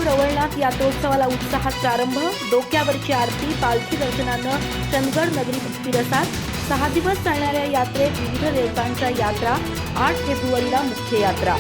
रवळनाथ यात्रोत्सवाला उत्साहात प्रारंभ। डोक्यावरची आरती, पालखी दर्शनानं चंदगड नगरी भक्तिरसात। 6 दिवस चालणाऱ्या यात्रेत विविध देवतांच्या यात्रा। 8 फेब्रुवारीला मुख्य यात्रा।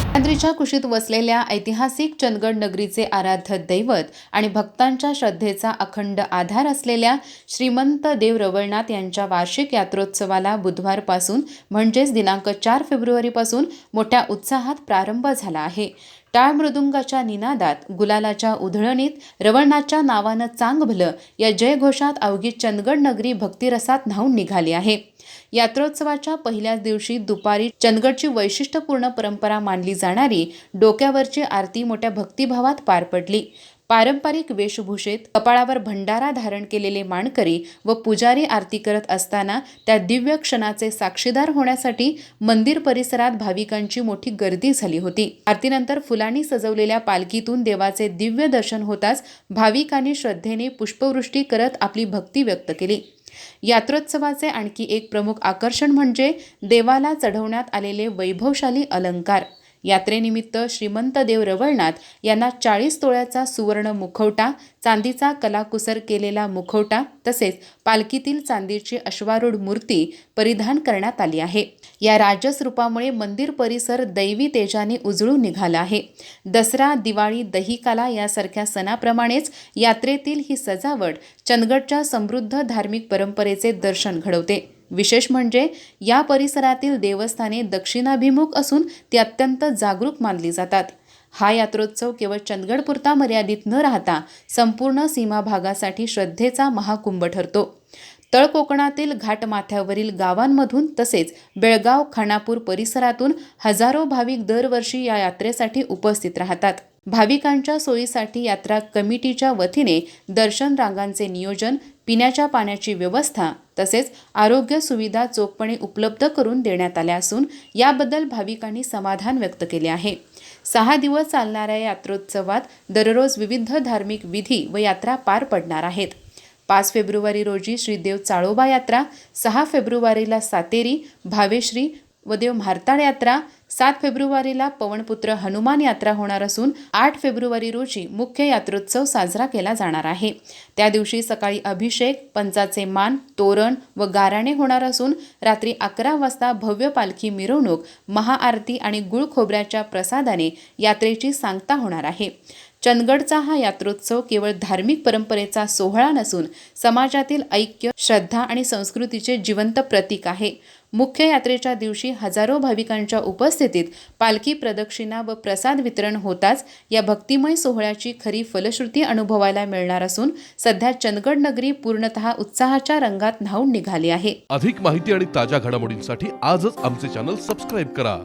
सह्याद्रीच्या कुशीत वसलेल्या ऐतिहासिक चंदगड नगरीचे आराध्य दैवत आणि भक्तांच्या श्रद्धेचा अखंड आधार असलेल्या श्रीमंत देव रवळनाथ यांच्या वार्षिक यात्रोत्सवाला बुधवारपासून म्हणजेच दिनांक 4 फेब्रुवारीपासून मोठ्या उत्साहात प्रारंभ झाला आहे। टाळ मृदुंगाच्या निनादात, गुलालाच्या उधळणीत, रवळनाथच्या नावानं चांग भलं या जयघोषात अवघी चंदगड नगरी भक्तिरसात न्हाऊन निघाली आहे। यात्रोत्सवाच्या पहिल्याच दिवशी दुपारी चंदगडची वैशिष्ट्यपूर्ण परंपरा मानली जाणारी डोक्यावरची आरती मोठ्या भक्तिभावात पार पडली। पारंपरिक वेशभूषेत कपाळावर भंडारा धारण केलेले मानकरी व पुजारी आरती करत असताना त्या दिव्य क्षणाचे साक्षीदार होण्यासाठी मंदिर परिसरात भाविकांची मोठी गर्दी झाली होती। आरतीनंतर फुलांनी सजवलेल्या पालखीतून देवाचे दिव्य दर्शन होताच भाविकांनी श्रद्धेने पुष्पवृष्टी करत आपली भक्ती व्यक्त केली। यात्रोत्सवाचे आणखी एक प्रमुख आकर्षण म्हणजे देवाला चढवण्यात आलेले वैभवशाली अलंकार। यात्रेनिमित्त श्रीमंत देव रवळनाथ यांना 40 तोळ्याचा सुवर्ण मुखवटा, चांदीचा कलाकुसर केलेला मुखवटा तसेच पालखीतील चांदीची अश्वारूढ मूर्ती परिधान करण्यात आली आहे। या राजस रूपामुळे मंदिर परिसर दैवी तेजाने उजळून निघाला आहे। दसरा, दिवाळी, दहीकाला यासारख्या सणाप्रमाणेच यात्रेतील ही सजावट चंदगडच्या समृद्ध धार्मिक परंपरेचे दर्शन घडवते। विशेष म्हणजे या परिसरातील देवस्थाने दक्षिणाभिमुख असून ती अत्यंत जागरूक मानली जातात। हा यात्रोत्सव केवळ चंदगडपुरता मर्यादित न राहता संपूर्ण सीमा भागासाठी श्रद्धेचा महाकुंभ ठरतो। तळ कोकणातील घाटमाथ्यावरील गावांमधून तसेच बेळगाव, खानापूर परिसरातून हजारो भाविक दरवर्षी या यात्रेसाठी उपस्थित राहतात। भाविकांच्या सोयीसाठी यात्रा कमिटीच्या वतीने दर्शन रांगांचे नियोजन, पिण्याच्या पाण्याची व्यवस्था तसेच आरोग्य सुविधा चोखपणे उपलब्ध करून देण्यात आल्या असून याबद्दल भाविकांनी समाधान व्यक्त केले आहे। 6 दिवस चालणाऱ्या यात्रोत्सवात दररोज विविध धार्मिक विधी व यात्रा पार पडणार आहेत। 5 फेब्रुवारी रोजी श्रीदेव चाळोबा यात्रा, 6 फेब्रुवारीला सातेरी, भावेश्री व देव म्हारताळ यात्रा, 7 फेब्रुवारीला पवनपुत्र हनुमान यात्रा होणार असून 8 फेब्रुवारी रोजी मुख्य यात्रोत्सव साजरा केला जाणार आहे। त्या दिवशी सकाळी अभिषेक, पंचाचे मान, तोरण व गाराणे होणार असून रात्री 11 वाजता भव्य पालखी मिरवणूक, महाआरती आणि गुळ खोबऱ्याच्या प्रसादाने यात्रेची सांगता होणार आहे। चंदगडचा हा यात्रोत्सव केवळ धार्मिक परंपरेचा सोहळा नसून समाजातील ऐक्य, श्रद्धा आणि संस्कृतीचे जिवंत प्रतीक आहे। मुख्य यात्रेच्या दिवशी हजारो भाविकांच्या उपस्थितीत पालखी प्रदक्षिणा व प्रसाद वितरण होताच या भक्तिमय सोहळ्याची खरी फलश्रुती अनुभवायला मिळणार असून सध्या चंदगड नगरी पूर्णतः उत्साहाच्या रंगात न्हाऊन निघाली आहे। अधिक माहिती आणि ताज्या घडामोडींसाठी आजच आमचे चॅनल सबस्क्राइब करा।